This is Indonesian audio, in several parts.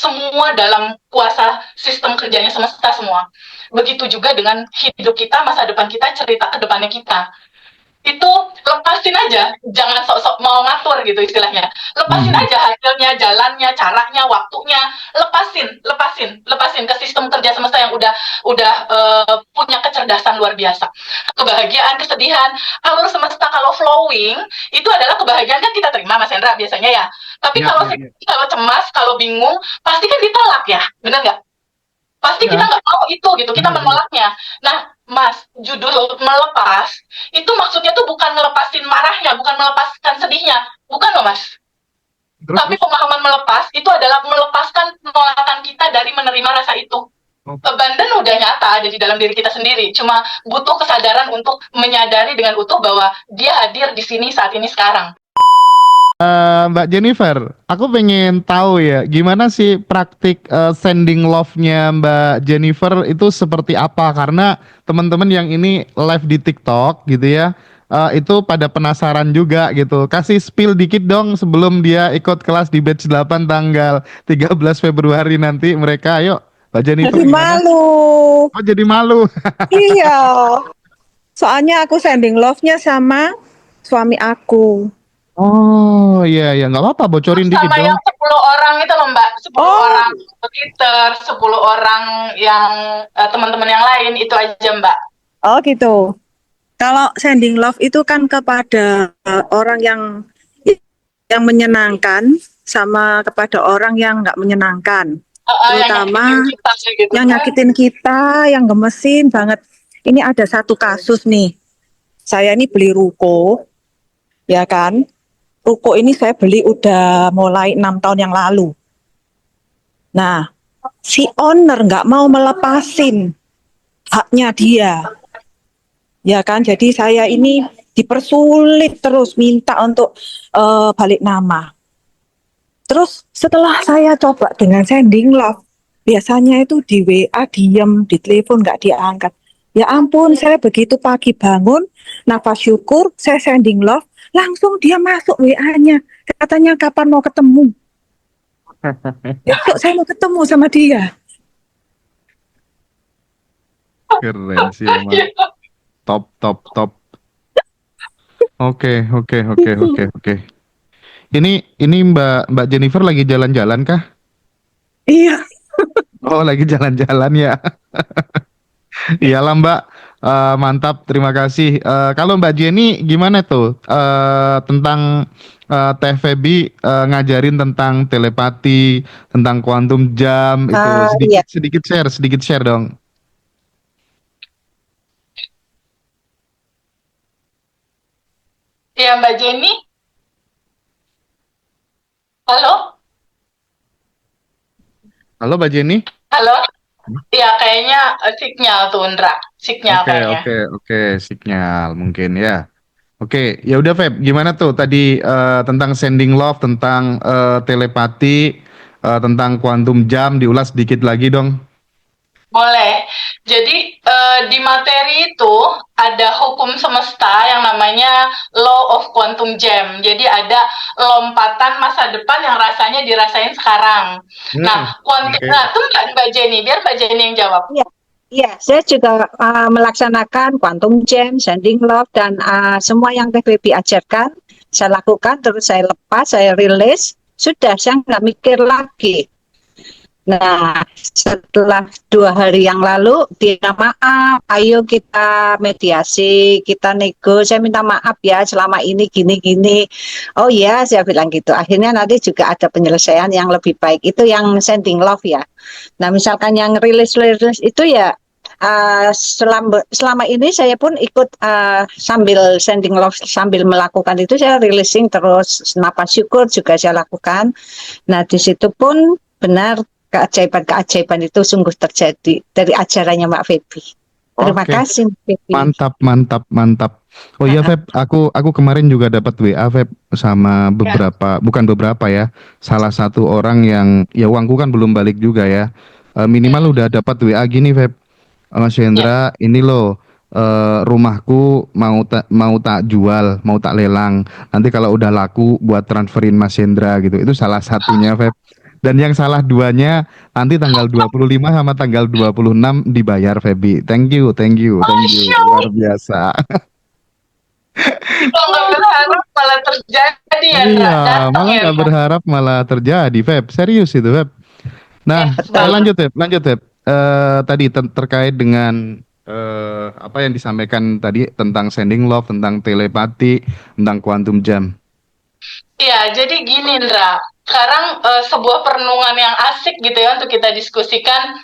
semua dalam kuasa sistem kerjanya semesta semua. Begitu juga dengan hidup kita, masa depan kita, cerita ke depannya kita. Itu lepasin aja, jangan sok-sok mau ngatur gitu istilahnya. Lepasin Mhm. aja hasilnya, jalannya, caranya, waktunya, lepasin ke sistem kerja semesta yang udah punya kecerdasan luar biasa. Kebahagiaan, kesedihan, alur semesta kalau flowing itu adalah kebahagiaan kan kita terima Mas Hendra biasanya ya. Tapi Ya, kalau ya, ya. kalau cemas, kalau bingung, pasti kan ditolak ya, benar nggak? Pasti kita Ya, nggak mau itu gitu, kita benar, benar. menolaknya. Nah, Mas, judul melepas, itu maksudnya tuh bukan ngelepasin marahnya, bukan melepaskan sedihnya, bukan loh Mas. Terus, Tapi terus. pemahaman melepas itu adalah melepaskan penolakan kita dari menerima rasa itu. Oh. Abandon udah nyata ada di dalam diri kita sendiri, cuma butuh kesadaran untuk menyadari dengan utuh bahwa dia hadir di sini saat ini sekarang. Mbak Jennifer, aku pengen tahu ya, gimana sih praktik sending love-nya Mbak Jennifer itu seperti apa? Karena teman-teman yang ini live di TikTok gitu ya, itu pada penasaran juga gitu. Kasih spill dikit dong sebelum dia ikut kelas di batch 8 tanggal 13 Februari nanti mereka. Ayo, Mbak Jennifer Jadi gimana? malu. Oh, jadi malu. Iya, soalnya aku sending love-nya sama suami aku. Oh, iya, iya, nggak apa-apa, bocorin dikit Sama dong. yang 10 orang itu loh Mbak, 10 Oh, orang Twitter, 10 orang yang teman-teman yang lain itu aja Mbak. oh gitu. Kalau sending love itu kan kepada orang yang menyenangkan sama kepada orang yang nggak menyenangkan. Yang Terutama nyakitin kita gitu yang kan. nyakitin kita, yang gemesin banget. Ini ada satu kasus nih. Saya ini beli ruko, ya kan? Ruko ini saya beli udah mulai 6 tahun yang lalu. Nah, si owner nggak mau melepasin haknya dia, ya kan? Jadi saya ini dipersulit terus minta untuk balik nama. Terus setelah saya coba dengan sending love, biasanya itu di WA diem, di telepon nggak diangkat. Ya ampun, saya begitu pagi bangun, nafas syukur, saya sending love, langsung dia masuk WA-nya. Katanya kapan mau ketemu. Besok saya mau ketemu sama dia. Keren sih emang. Top, top, top. Oke, oke, oke, oke, oke. Ini Mbak Jennifer lagi jalan-jalan kah? Iya, Oh, lagi jalan-jalan ya. Iyalah Mbak, mantap, terima kasih. Kalau Mbak Jenny gimana tuh tentang Teh Feby ngajarin tentang telepati, tentang kuantum jam itu iya. sedikit sedikit share dong. Ya Mbak Jenny, halo? Halo Mbak Jenny. Halo? Ya kayaknya signal tuh Indra, signal Oke, kayaknya. oke, oke, sinyal mungkin ya. Oke, ya udah Feb, gimana tuh tadi tentang sending love, tentang telepati, tentang quantum jam, diulas sedikit lagi dong. Boleh. Jadi di materi itu ada hukum semesta yang namanya Law of Quantum Jam. Jadi ada lompatan masa depan yang rasanya dirasain sekarang. Hmm, Nah, oke. nah itu Mbak Jenny, biar Mbak Jenny yang jawab. Iya, iya, saya juga melaksanakan quantum jam, sending love, dan semua yang TPB ajarkan, saya lakukan, terus saya lepas, saya rilis, sudah, saya nggak mikir lagi. Nah, setelah 2 hari yang lalu, dia minta maaf, ayo kita mediasi, kita nego, saya minta maaf ya, selama ini gini-gini. Oh iya, saya bilang gitu. Akhirnya nanti juga ada penyelesaian yang lebih baik. Itu yang sending love ya. Nah, misalkan yang rilis-rilis itu ya, selama ini saya pun ikut sambil sending love, sambil melakukan itu saya releasing terus, napas syukur juga saya lakukan. Nah, di situ pun benar keajaiban-keajaiban itu sungguh terjadi dari ajarannya Mbak Feby. Terima Oke, kasih Mbak Feby. mantap, mantap, mantap. Oh iya Feb, aku kemarin juga dapat WA Feb sama Ya, beberapa, bukan beberapa ya, salah satu orang yang ya uangku kan belum balik juga ya. Minimal udah dapat WA gini Feb. Mas ya. Hendra, ini loh rumahku mau tak jual, mau tak lelang. Nanti kalau udah laku buat transferin Mas Hendra gitu. Itu salah satunya, Feb. Dan yang salah duanya nanti tanggal 25 sama tanggal 26 dibayar Feby. Thank you, thank you, thank you. Masya Luar Allah, biasa. kita nggak berharap malah terjadi ya, Ndra. Iya, Datang malah ya, nggak Ndra. berharap malah terjadi, Feb. Serius itu, Feb. Nah, Yes, banget. lanjut, Feb. Lanjut, Feb. Tadi terkait dengan apa yang disampaikan tadi tentang sending love, tentang telepati, tentang quantum jam. Iya, jadi gini, Ndra. Sekarang sebuah perenungan yang asik gitu ya untuk kita diskusikan.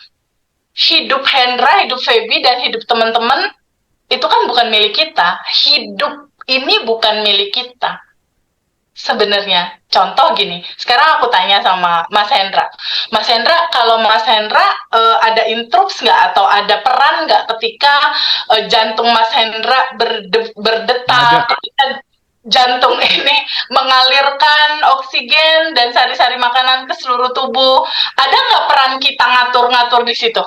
Hidup Hendra, hidup Feby, dan hidup teman-teman itu kan bukan milik kita. Hidup ini bukan milik kita. Sebenarnya, contoh gini. Sekarang aku tanya sama Mas Hendra. Mas Hendra, kalau Mas Hendra ada instruks nggak atau ada peran nggak ketika jantung Mas Hendra Nggak ada. berdetak, ketika jantung ini mengalirkan oksigen dan sari-sari makanan ke seluruh tubuh? Ada nggak peran kita ngatur-ngatur di situ?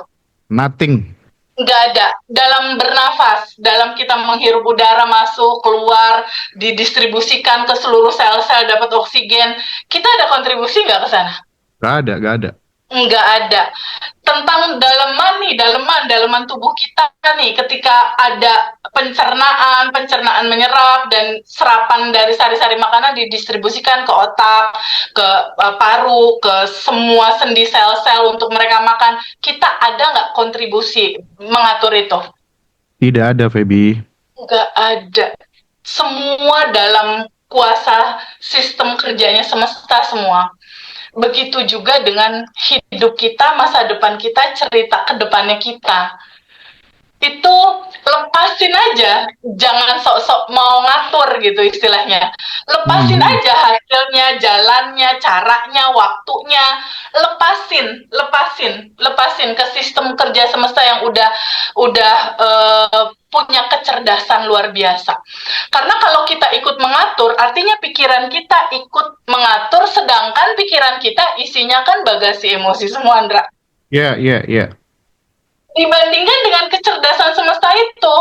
Nothing. Nggak ada. Dalam bernafas, dalam kita menghirup udara masuk, keluar, didistribusikan ke seluruh sel-sel dapat oksigen, kita ada kontribusi nggak ke sana? Nggak ada, nggak ada. Nggak ada. Tentang daleman tubuh kita nih, ketika ada pencernaan menyerap, dan serapan dari sari-sari makanan didistribusikan ke otak, ke paru, ke semua sendi sel-sel untuk mereka makan, kita ada nggak kontribusi mengatur itu? Tidak ada, Feby. Nggak ada. Semua dalam kuasa sistem kerjanya semesta semua. Begitu juga dengan hidup kita, masa depan kita, cerita ke depannya kita. Itu lepasin aja, jangan sok-sok mau ngatur gitu istilahnya. Lepasin aja hasilnya, jalannya, caranya, waktunya. Lepasin ke sistem kerja semesta yang udah punya kecerdasan luar biasa. Karena kalau kita ikut mengatur, artinya pikiran kita ikut mengatur, sedangkan pikiran kita isinya kan bagasi emosi semua, Andra. Iya, iya, iya. Dibandingkan dengan kecerdasan semesta itu.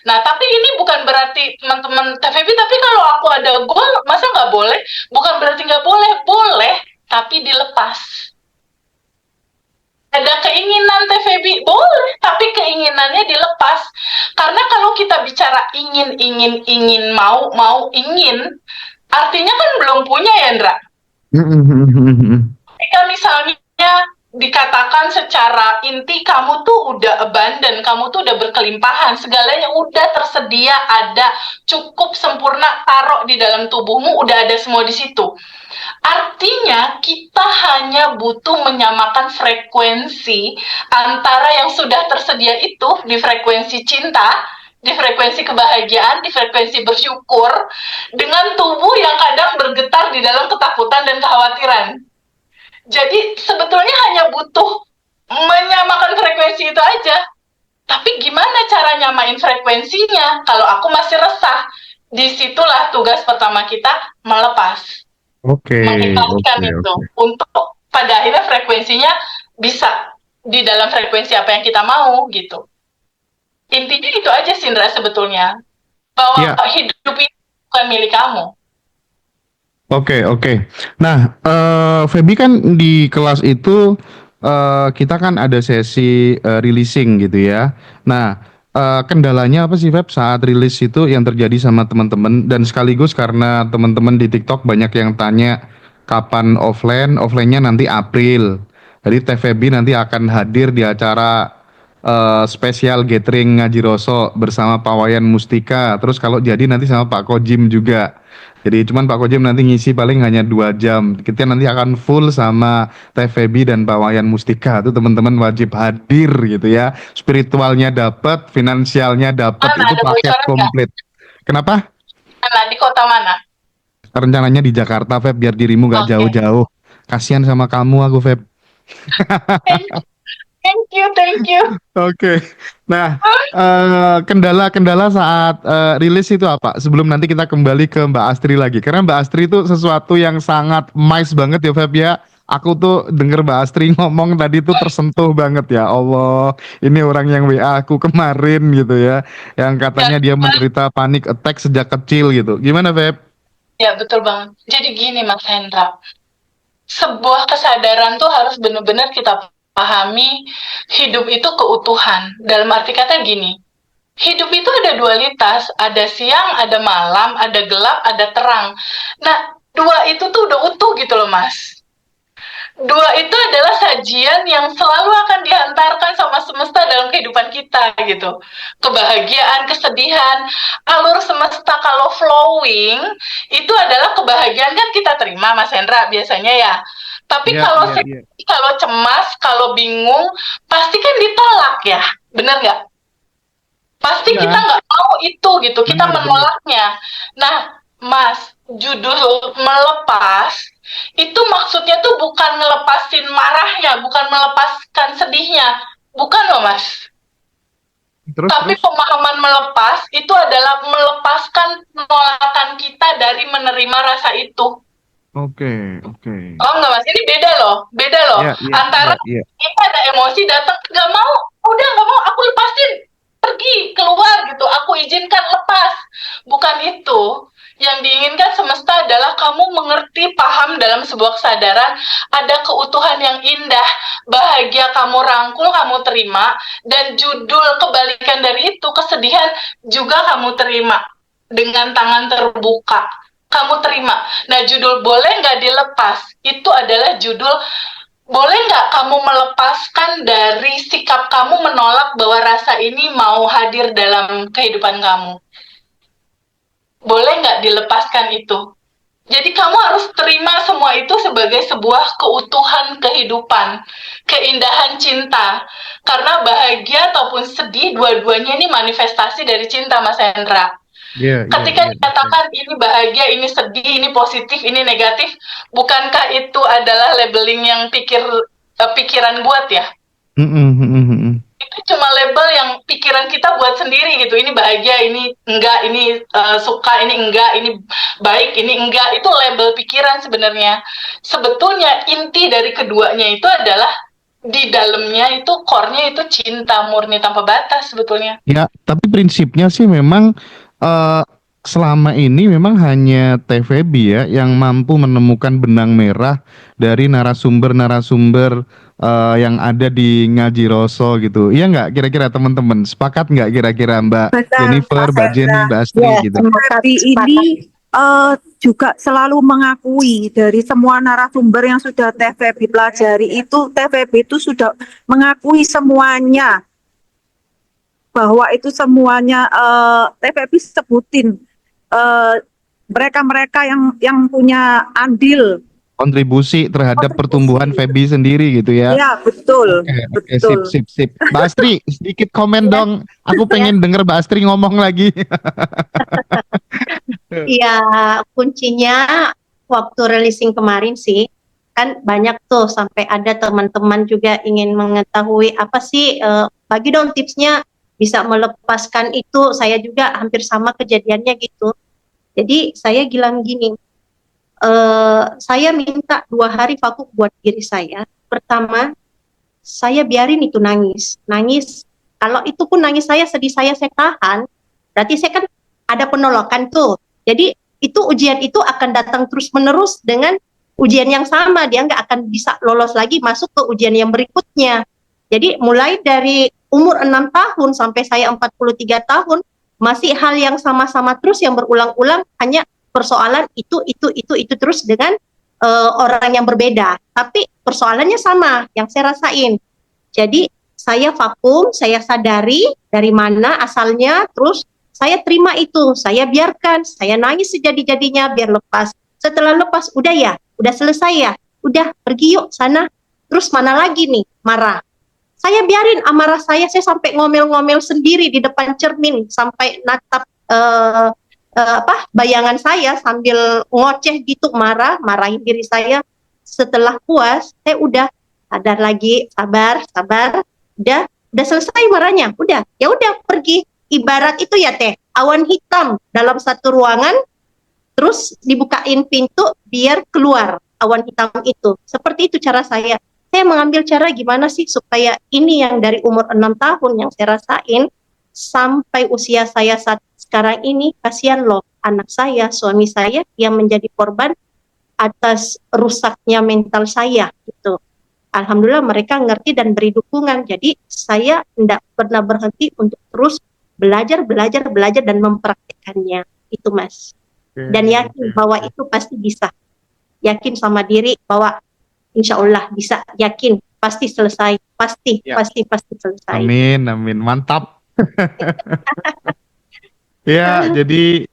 Nah, tapi ini bukan berarti teman-teman TVB, tapi kalau aku ada goal, masa nggak boleh? Bukan berarti nggak boleh, boleh, tapi dilepas. Ada keinginan TVB, boleh, tapi keinginannya dilepas. Karena kalau kita bicara ingin, mau, ingin, artinya kan belum punya ya, Ndra. Ketika misalnya dikatakan secara inti kamu tuh udah abundant, kamu tuh udah berkelimpahan, segalanya udah tersedia, ada, cukup sempurna, taruh di dalam tubuhmu, udah ada semua di situ. Artinya kita hanya butuh menyamakan frekuensi antara yang sudah tersedia itu di frekuensi cinta, di frekuensi kebahagiaan, di frekuensi bersyukur, dengan tubuh yang kadang bergetar di dalam ketakutan dan kekhawatiran. Jadi sebetulnya hanya butuh menyamakan frekuensi itu aja. Tapi gimana cara nyamain frekuensinya? Kalau aku masih resah, disitulah tugas pertama kita, melepas. Oke, Mengikhlaskan oke, itu. oke. Untuk pada akhirnya frekuensinya bisa di dalam frekuensi apa yang kita mau gitu. Intinya itu aja sih, Indra, sebetulnya. Bahwa Ya, hidup itu bukan milik kamu. oke, oke. Nah, Feby kan di kelas itu kita kan ada sesi releasing gitu ya. Nah, kendalanya apa sih, Feb, saat rilis itu yang terjadi sama teman-teman, dan sekaligus karena teman-teman di TikTok banyak yang tanya kapan offline, offline-nya nanti April. Jadi Teh Feby nanti akan hadir di acara spesial gathering Ngaji Roso bersama Pak Wayan Mustika. Terus kalau jadi nanti sama Pak Kojim juga. Jadi cuman Pak Kojim nanti ngisi paling hanya 2 jam. Kita nanti akan full sama Teh Feby dan Pak Wayan Mustika. Itu teman-teman wajib hadir gitu ya. Spiritualnya dapat, finansialnya dapat, Mana itu ada paket bocoran nggak? komplit. Kenapa? Mana, di kota mana? Rencananya di Jakarta, Feb, biar dirimu gak Oke. jauh-jauh. Kasihan sama kamu aku, Feb. Thank you. Oke. Nah, kendala-kendala saat rilis itu apa? Sebelum nanti kita kembali ke Mbak Astri lagi. Karena Mbak Astri itu sesuatu yang sangat nice banget ya, Feb ya. Aku tuh denger Mbak Astri ngomong tadi tuh tersentuh banget ya. Allah, ini orang yang WA aku kemarin gitu ya. Yang katanya dia menderita panic attack sejak kecil gitu. Gimana, Feb? Ya, betul banget. Jadi gini, Mas Hendra. sebuah kesadaran tuh harus benar-benar kita pahami, hidup itu keutuhan. Dalam arti kata gini, hidup itu ada dualitas, ada siang, ada malam, ada gelap, ada terang. Nah, dua itu tuh udah utuh gitu loh, Mas. Dua itu adalah sajian yang selalu akan dihantarkan sama semesta dalam kehidupan kita gitu. Kebahagiaan, kesedihan, alur semesta kalau flowing itu adalah kebahagiaan kan kita terima, Mas Hendra, biasanya ya. Tapi Iya, kalau iya, iya. sedih, kalau cemas, kalau bingung, pasti kan ditolak ya, bener nggak? Pasti kita Iya, nggak mau itu gitu, kita benar. menolaknya. Nah, Mas, judul melepas itu maksudnya tuh bukan ngelepasin marahnya, bukan melepaskan sedihnya, bukan loh Mas. Terus, Tapi terus. pemahaman melepas itu adalah melepaskan penolakan kita dari menerima rasa itu. Oke, oke. Oh enggak Mas, ini beda loh. Iya, iya, iya, Antara iya. kita ada emosi datang nggak mau, udah nggak mau, aku lepasin, pergi keluar gitu, aku izinkan lepas. Bukan itu. Yang diinginkan semesta adalah kamu mengerti, paham dalam sebuah kesadaran, ada keutuhan yang indah, bahagia kamu rangkul, kamu terima, dan judul kebalikan dari itu, kesedihan juga kamu terima dengan tangan terbuka. Kamu terima. Nah, judul boleh nggak dilepas, itu adalah judul boleh nggak kamu melepaskan dari sikap kamu menolak bahwa rasa ini mau hadir dalam kehidupan kamu. Boleh nggak dilepaskan itu? Jadi kamu harus terima semua itu sebagai sebuah keutuhan kehidupan, keindahan cinta. Karena bahagia ataupun sedih, dua-duanya ini manifestasi dari cinta, Mas Hendra. Iya, iya, Ketika iya. dikatakan ini bahagia, ini sedih, ini positif, ini negatif, bukankah itu adalah labeling yang pikiran buat ya? Mm-mm, mm-mm, mm-mm. Itu cuma label yang pikiran kita buat sendiri gitu. Ini bahagia, ini enggak, ini suka, ini enggak, ini baik, ini enggak. Itu label pikiran sebenarnya. Sebetulnya inti dari keduanya itu adalah di dalamnya itu core-nya itu cinta murni tanpa batas sebetulnya. Ya, tapi prinsipnya sih memang eh, selama ini memang hanya TVB ya yang mampu menemukan benang merah dari narasumber-narasumber yang ada di Ngaji Roso gitu. Iya nggak? Kira-kira teman-teman sepakat nggak kira-kira Mbak Benar, Jennifer, Mas Mbak Jenny, Hendra. Mbak Astri Ya, gitu? sepakat, Tapi sepakat. ini juga selalu mengakui dari semua narasumber yang sudah TVB pelajari itu, TVB itu sudah mengakui semuanya bahwa itu semuanya TVB sebutin eh, mereka-mereka yang punya andil. Kontribusi terhadap pertumbuhan Febi sendiri gitu ya. Ya, betul, Oke, oke, sip, betul. sip, sip. Mbak Astri, sedikit komen Ya, dong. Aku ya, pengen denger Mbak Astri ngomong lagi. ya, kuncinya waktu releasing kemarin sih, kan banyak tuh sampai ada teman-teman juga ingin mengetahui apa sih, bagi dong tipsnya bisa melepaskan itu. Saya juga hampir sama kejadiannya gitu. Jadi saya bilang gini, saya minta 2 hari vakum buat diri saya. Pertama, saya biarin itu nangis. Nangis, kalau itu pun nangis sedih saya tahan, berarti saya kan ada penolakan tuh. Jadi itu ujian itu akan datang terus-menerus dengan ujian yang sama. Dia nggak akan bisa lolos lagi masuk ke ujian yang berikutnya. Jadi mulai dari umur 6 tahun sampai saya 43 tahun, masih hal yang sama-sama terus yang berulang-ulang, hanya persoalan itu terus dengan orang yang berbeda. Tapi persoalannya sama yang saya rasain. Jadi saya vakum, saya sadari dari mana asalnya, terus saya terima itu, saya biarkan, saya nangis sejadi-jadinya biar lepas. Setelah lepas, udah ya, udah selesai ya, udah pergi yuk sana. Terus mana lagi nih, marah. Saya biarin amarah saya sampai ngomel-ngomel sendiri di depan cermin, sampai natap bayangan saya sambil ngoceh gitu, marahin diri saya. Setelah puas, saya udah sadar lagi, sabar, udah selesai marahnya, ya udah pergi. Ibarat itu ya teh, awan hitam dalam satu ruangan, terus dibukain pintu biar keluar awan hitam itu. Seperti itu cara saya. Saya mengambil cara gimana sih supaya ini yang dari umur 6 tahun yang saya rasain sampai usia saya saat sekarang ini, kasihan loh anak saya, suami saya yang menjadi korban atas rusaknya mental saya gitu. Alhamdulillah mereka ngerti dan beri dukungan. Jadi saya tidak pernah berhenti untuk terus belajar, belajar, belajar dan mempraktikkannya. Itu Mas. Dan yakin bahwa itu pasti bisa. Yakin sama diri bahwa insya Allah bisa. Yakin pasti selesai. Pasti, Ya. pasti selesai. Amin, amin, mantap. Ya, jadi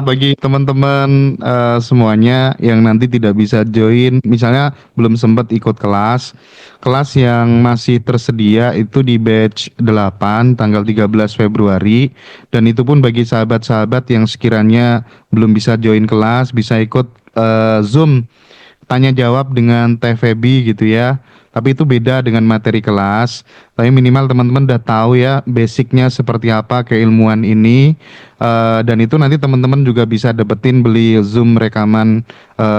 bagi teman-teman semuanya yang nanti tidak bisa join, misalnya belum sempat ikut kelas, kelas yang masih tersedia itu di batch 8 tanggal 13 Februari, dan itu pun bagi sahabat-sahabat yang sekiranya belum bisa join kelas, bisa ikut Zoom tanya jawab dengan Teh Feby gitu ya. Tapi itu beda dengan materi kelas. Tapi minimal teman-teman udah tahu ya basicnya seperti apa keilmuan ini. Dan itu nanti teman-teman juga bisa dapetin beli Zoom rekaman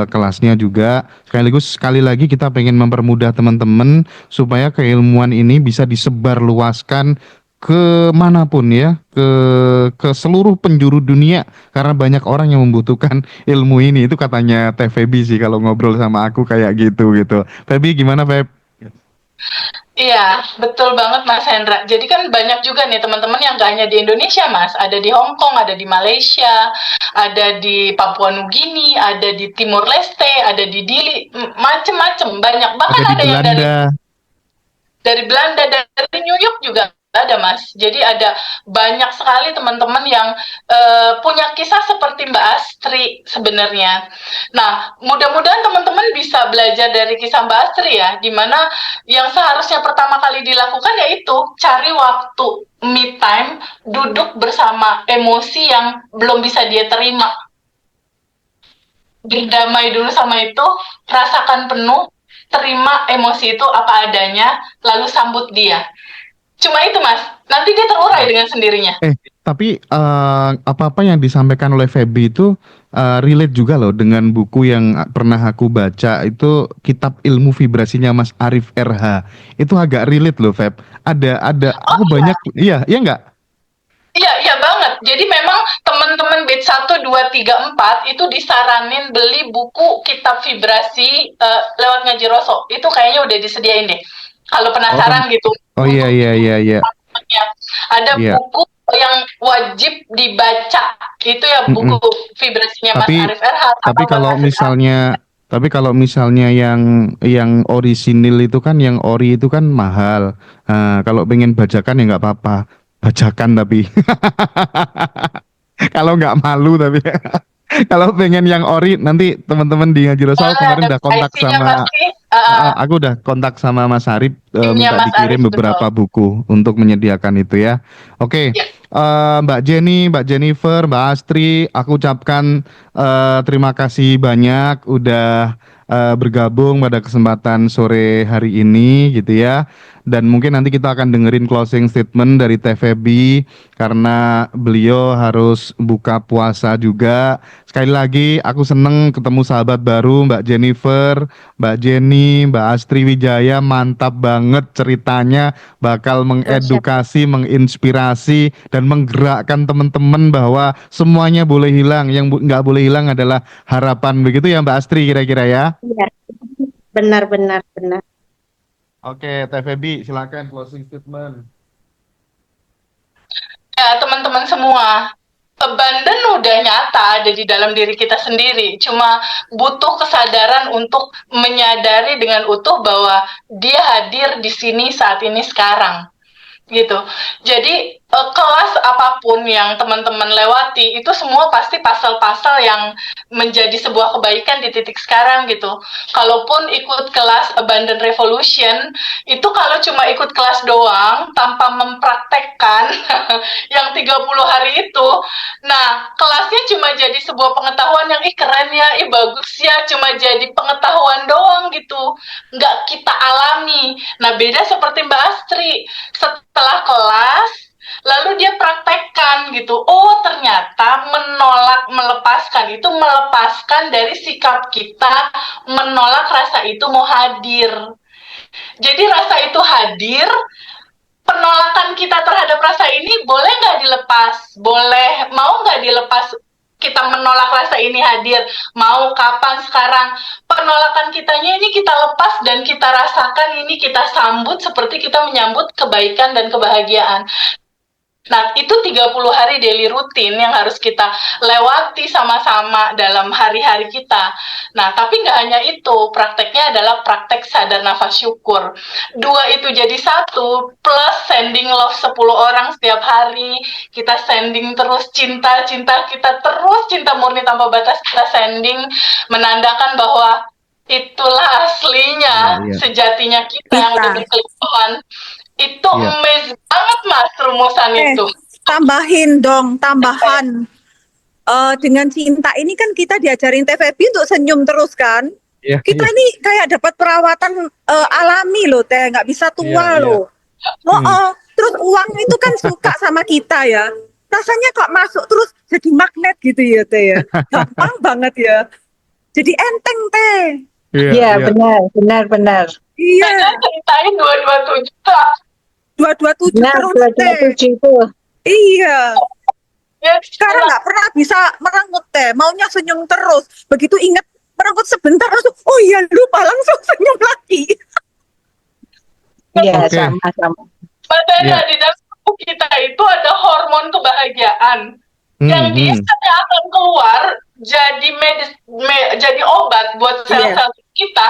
kelasnya juga. Sekali lagi kita pengen mempermudah teman-teman supaya keilmuan ini bisa disebarluaskan ke manapun ya, ke seluruh penjuru dunia, karena banyak orang yang membutuhkan ilmu ini. Itu katanya Teh Feby sih kalau ngobrol sama aku kayak gitu. Feby gimana, Feb? Iya, betul banget Mas Hendra. Jadi kan banyak juga nih teman-teman yang gak hanya di Indonesia, Mas. Ada di Hong Kong, ada di Malaysia, ada di Papua Nugini, ada di Timur Leste, ada di Dili, macem-macem, banyak. Bahkan Ada di ada yang Belanda. dari Belanda, dari New York juga ada Mas. Jadi ada banyak sekali teman-teman yang punya kisah seperti Mbak Astri sebenarnya. Nah, mudah-mudahan teman-teman bisa belajar dari kisah Mbak Astri ya, di mana yang seharusnya pertama kali dilakukan yaitu cari waktu me time, duduk bersama emosi yang belum bisa dia terima. Berdamai dulu sama itu, rasakan penuh, terima emosi itu apa adanya, lalu sambut dia. Cuma itu Mas, nanti dia terurai dengan sendirinya. Tapi apa-apa yang disampaikan oleh Feby itu relate juga loh dengan buku yang pernah aku baca, itu Kitab Ilmu Vibrasinya Mas Arif RH. Itu agak relate loh, Feb. Aku banyak, iya enggak? Iya banget. Jadi memang teman-teman batch 1, 2, 3, 4 itu disaranin beli buku Kitab Vibrasi lewat Ngaji Roso. Itu kayaknya udah disediain deh. Kalau penasaran gitu. Oh iya. Ada Iya. buku yang wajib dibaca. Itu ya buku Vibrasinya Mas Tapi- Arif RH. Tapi kalau misalnya yang orisinil itu kan, yang ori itu kan mahal. Nah, kalau pengen bajakan ya nggak apa-apa, bajakan tapi kalau nggak malu tapi kalau pengen yang ori, nanti teman-teman di Ngaji Rasul kemarin udah kontak IC-nya sama pasti, aku udah kontak sama Mas Arif, Timnya minta Mas dikirim Arif, beberapa buku untuk menyediakan itu ya. Oke. Ya. Mbak Jenny, Mbak Jennifer, Mbak Astri, aku ucapkan terima kasih banyak udah bergabung pada kesempatan sore hari ini gitu ya. Dan mungkin nanti kita akan dengerin closing statement dari Teh Feby karena beliau harus buka puasa juga. Sekali lagi aku seneng ketemu sahabat baru, Mbak Jennifer, Mbak Jenny, Mbak Astri Wijaya, mantap banget ceritanya, bakal mengedukasi, menginspirasi, dan menggerakkan teman-teman bahwa semuanya boleh hilang, yang nggak boleh hilang adalah harapan. Begitu ya Mbak Astri kira-kira ya? Iya. Benar. Oke, Teh Feby silakan closing statement. Ya, teman-teman semua, abandon udah nyata ada di dalam diri kita sendiri. Cuma butuh kesadaran untuk menyadari dengan utuh bahwa dia hadir di sini saat ini sekarang. Gitu. Jadi kelas apapun yang teman-teman lewati itu semua pasti pasal-pasal yang menjadi sebuah kebaikan di titik sekarang gitu. Kalaupun ikut kelas Abundant Revolution itu kalau cuma ikut kelas doang tanpa mempraktekkan yang 30 hari itu, nah kelasnya cuma jadi sebuah pengetahuan yang keren ya, bagus ya, cuma jadi pengetahuan doang gitu, nggak kita alami. Nah beda seperti Mbak Astri, setelah kelas lalu dia praktekkan gitu. Oh ternyata menolak melepaskan itu melepaskan dari sikap kita, menolak rasa itu mau hadir. Jadi rasa itu hadir, penolakan kita terhadap rasa ini boleh nggak dilepas? Boleh, mau nggak dilepas? kita menolak rasa ini hadir, mau kapan sekarang, penolakan kitanya ini kita lepas dan kita rasakan, ini kita sambut seperti kita menyambut kebaikan dan kebahagiaan. Nah, itu 30 hari daily rutin yang harus kita lewati sama-sama dalam hari-hari kita. Nah, tapi nggak hanya itu, prakteknya adalah praktek sadar nafas syukur. 2 itu jadi 1, plus sending love 10 orang setiap hari, kita sending terus cinta-cinta kita terus, cinta murni tanpa batas kita sending, menandakan bahwa itulah aslinya, sejatinya kita yang udah berkelimpahan. Itu amazing banget Mas rumusan itu. Tambahan. Dengan cinta ini kan kita diajarin TVB untuk senyum terus kan. Kita ini kayak dapat perawatan alami loh Teh, nggak bisa tua loh. Terus uang itu kan suka sama kita ya. Rasanya kok masuk terus jadi magnet gitu ya Teh ya. Gampang banget ya. Jadi enteng Teh. Iya, benar. Iya. Saya ceritain 227. 227 Nah, terus 227 itu. Iya. Ya, Sekarang nggak pernah bisa merenggut Teh, maunya senyum terus. Begitu inget merenggut sebentar langsung, oh iya lupa langsung senyum lagi. Iya, Oke. sama-sama. Padahal di dalam tubuh kita itu ada hormon kebahagiaan yang dia akan keluar jadi jadi obat buat sel-sel kita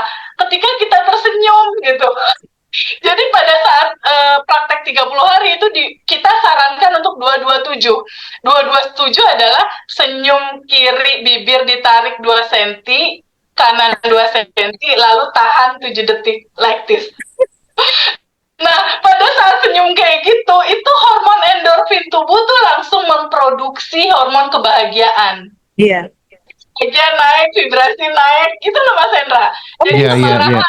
ketika kita tersenyum gitu. Jadi pada saat praktek 30 hari itu kita sarankan untuk 227. 227 adalah senyum kiri bibir ditarik 2 cm, kanan 2 cm, lalu tahan 7 detik like this. Nah, pada saat senyum kayak gitu, itu hormon endorfin tubuh tuh langsung memproduksi hormon kebahagiaan. Iya. Aja naik, vibrasi naik, gitu loh Mas Hendra. Jadi kemarahan,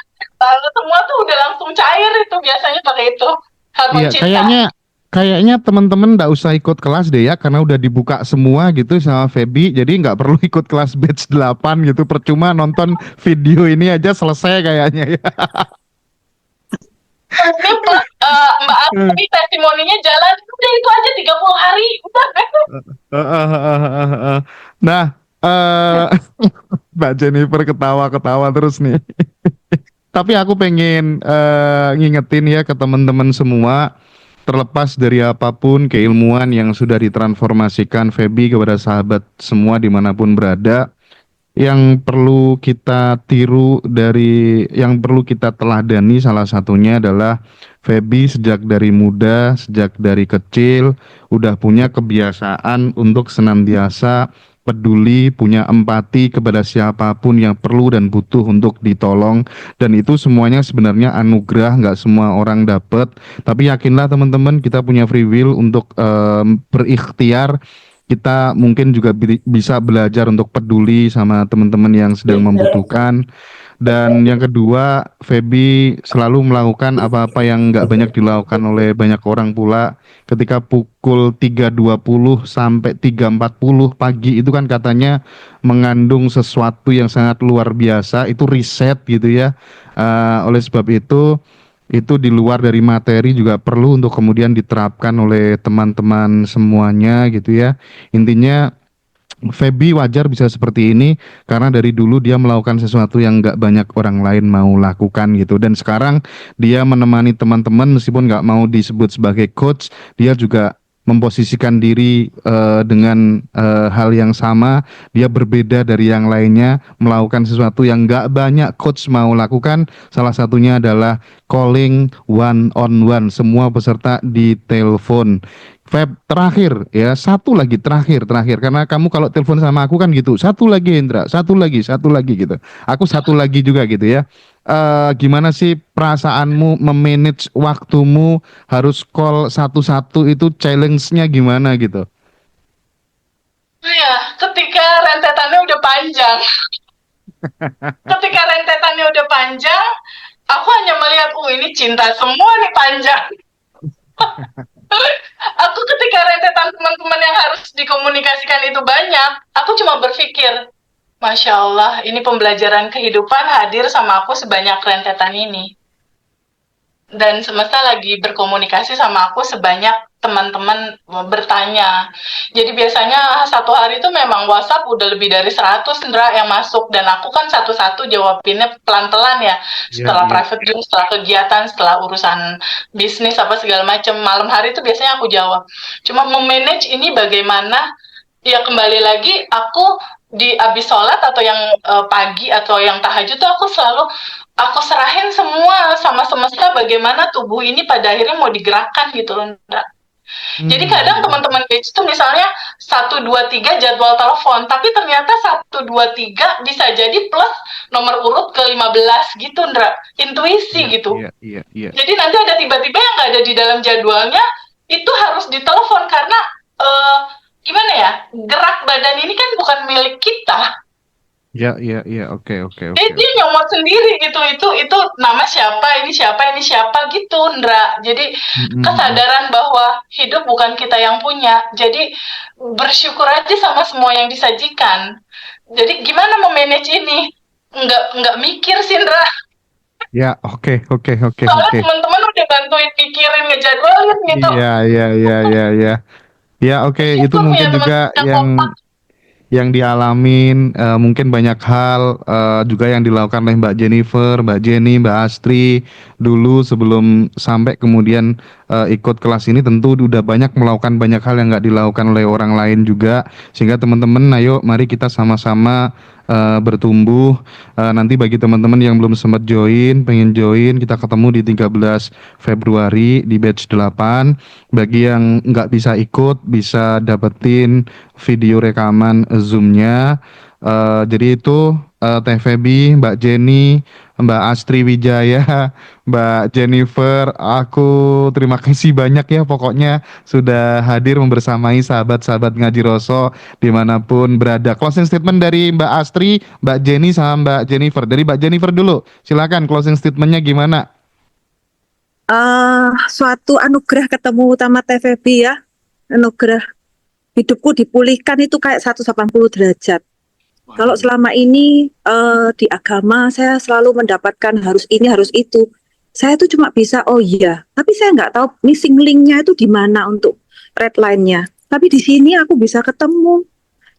semua tuh udah langsung cair itu biasanya pakai itu. Hormon cinta. Kayaknya teman-teman nggak usah ikut kelas deh ya, karena udah dibuka semua gitu sama Feby, jadi nggak perlu ikut kelas batch 8 gitu, percuma nonton video ini aja selesai kayaknya ya. Ini plus Mbak Afi testimoninya jalan, udah itu aja 30 hari, udah. Nah, Mbak Jennifer ketawa-ketawa terus nih. Tapi aku pengen ngingetin ya ke teman-teman semua, terlepas dari apapun keilmuan yang sudah ditransformasikan Feby kepada sahabat semua dimanapun berada, yang perlu kita tiru yang perlu kita teladani salah satunya adalah Feby sejak dari muda, sejak dari kecil udah punya kebiasaan untuk senantiasa peduli, punya empati kepada siapapun yang perlu dan butuh untuk ditolong, dan itu semuanya sebenarnya anugerah, nggak semua orang dapat. Tapi yakinlah teman-teman, kita punya free will untuk berikhtiar. Kita mungkin juga bisa belajar untuk peduli sama teman-teman yang sedang membutuhkan. Dan yang kedua, Feby selalu melakukan apa-apa yang nggak banyak dilakukan oleh banyak orang pula. Ketika pukul 3.20 sampai 3.40 pagi itu kan katanya mengandung sesuatu yang sangat luar biasa, itu riset gitu ya. Oleh sebab itu di luar dari materi juga perlu untuk kemudian diterapkan oleh teman-teman semuanya gitu ya. Intinya Feby wajar bisa seperti ini karena dari dulu dia melakukan sesuatu yang nggak banyak orang lain mau lakukan gitu, dan sekarang dia menemani teman-teman meskipun nggak mau disebut sebagai coach, dia juga memposisikan diri dengan hal yang sama. Dia berbeda dari yang lainnya, melakukan sesuatu yang nggak banyak coach mau lakukan. Salah satunya adalah calling one on one, semua peserta di telepon. Feb, terakhir ya, satu lagi terakhir karena kamu kalau telepon sama aku kan gitu, satu lagi Hendra, satu lagi gitu, aku satu lagi juga gitu ya. Gimana sih perasaanmu memanage waktumu, harus call satu-satu, itu challenge-nya gimana gitu? Iya, ketika rentetannya udah panjang. Ketika rentetannya udah panjang, aku hanya melihat, ini cinta semua nih panjang. Aku ketika rentetan teman-teman yang harus dikomunikasikan itu banyak, aku cuma berpikir, Masya Allah, ini pembelajaran kehidupan hadir sama aku sebanyak rentetan ini. Dan semesta lagi berkomunikasi sama aku sebanyak teman-teman bertanya. Jadi biasanya satu hari itu memang WhatsApp udah lebih dari 100 Ndra yang masuk, dan aku kan satu-satu jawabinnya pelan-pelan ya. Setelah private job, setelah kegiatan, setelah urusan bisnis apa segala macam, malam hari itu biasanya aku jawab. Cuma memanage ini bagaimana, ya kembali lagi aku di abis sholat atau yang pagi atau yang tahajud tuh aku serahin semua sama semesta, bagaimana tubuh ini pada akhirnya mau digerakkan gitu loh, Ndra. Jadi kadang teman-teman batch tuh misalnya 1, 2, 3 jadwal telepon, tapi ternyata 1, 2, 3 bisa jadi plus nomor urut ke 15 gitu, Ndra. Intuisi gitu. Jadi nanti ada tiba-tiba yang nggak ada di dalam jadwalnya, itu harus ditelepon karena gimana ya, gerak badan ini kan bukan milik kita. Oke. Dia nyomot sendiri gitu, itu nama siapa, ini siapa gitu, Ndra. Jadi kesadaran bahwa hidup bukan kita yang punya. Jadi bersyukur aja sama semua yang disajikan. Jadi gimana memanage ini? Nggak mikir sih, Ndra. Ya, oke. Soalnya teman-teman udah bantuin pikirin, ngejadwalin gitu. Iya. Ya, oke, itu Syukur mungkin punya juga teman yang dialamin, mungkin banyak hal juga yang dilakukan oleh Mbak Jennifer, Mbak Jenny, Mbak Astri dulu sebelum sampai kemudian ikut kelas ini, tentu udah banyak melakukan banyak hal yang nggak dilakukan oleh orang lain juga, sehingga teman-teman, ayo mari kita sama-sama bertumbuh. Nanti bagi teman-teman yang belum sempat pengen join, kita ketemu di 13 Februari di batch 8. Bagi yang nggak bisa ikut, bisa dapetin video rekaman Zoom-nya. Jadi itu Teh Feby, Mbak Jenny, Mbak Astri Wijaya, Mbak Jennifer, aku terima kasih banyak ya pokoknya sudah hadir membersamai sahabat-sahabat Ngaji Roso dimanapun berada. Closing statement dari Mbak Astri, Mbak Jenny, sama Mbak Jennifer. Dari Mbak Jennifer dulu, silakan closing statementnya gimana? Suatu anugerah ketemu sama TVB ya, anugerah hidupku dipulihkan itu kayak 180 derajat. Kalau selama ini di agama saya selalu mendapatkan harus ini harus itu, saya tuh cuma bisa oh iya, tapi saya nggak tahu missing link-nya itu di mana untuk red line-nya. Tapi di sini aku bisa ketemu.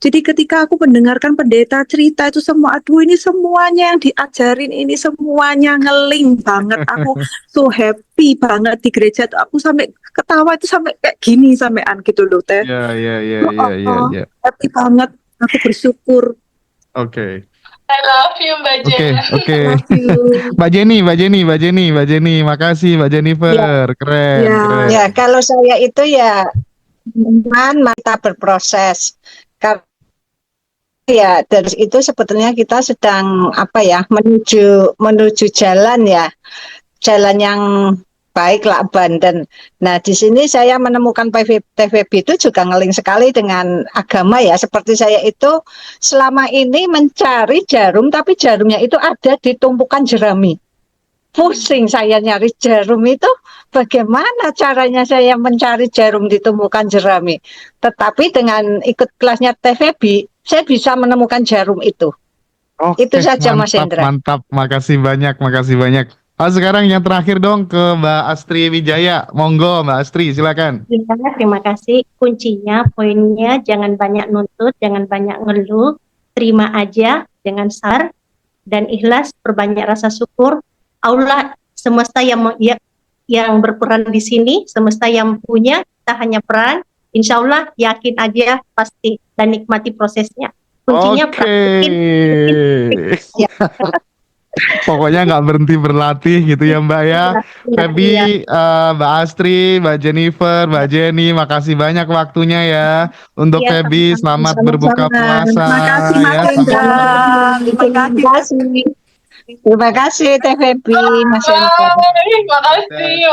Jadi ketika aku mendengarkan pendeta cerita itu semua, aduh ini semuanya yang diajarin ini semuanya ngeling banget. Aku so happy banget di gereja tuh, aku sampai ketawa itu sampai kayak gini sampean gitu loh Teh. Iya. Happy banget, aku bersyukur. Oke. I love you, Mbak Jen. Oke. Love you. Mbak Jenny, makasih Mbak Jennifer, keren. Ya, kalau saya itu ya mata berproses. Ya, dari itu sebetulnya kita sedang menuju jalan ya, jalan yang baik lakban. Dan nah di sini saya menemukan TVB itu juga ngeling sekali dengan agama ya. Seperti saya itu selama ini mencari jarum, tapi jarumnya itu ada di tumpukan jerami. Pusing saya nyari jarum itu, bagaimana caranya saya mencari jarum di tumpukan jerami. Tetapi dengan ikut kelasnya TVB, saya bisa menemukan jarum itu. Oke, Itu saja Mas Hendra. Mantap, makasih banyak. Sekarang yang terakhir dong ke Mbak Astri Wijaya. Monggo Mbak Astri, silakan. Terima kasih. Kuncinya, poinnya jangan banyak nuntut, jangan banyak ngeluh, terima aja dengan sabar dan ikhlas, perbanyak rasa syukur. Allah semesta yang berperan di sini, semesta yang punya, kita hanya peran. Insya Allah yakin aja pasti dan nikmati prosesnya. Kuncinya praktekin. Pokoknya nggak berhenti berlatih gitu ya Mbak ya. Feby, Mbak Astri, Mbak Jennifer, Mbak Jenny, makasih banyak waktunya ya. Untuk Feby, selamat berbuka puasa. Terima kasih Mas Hendra. Terima kasih Teh Feby, Mas Hendra. Makasih.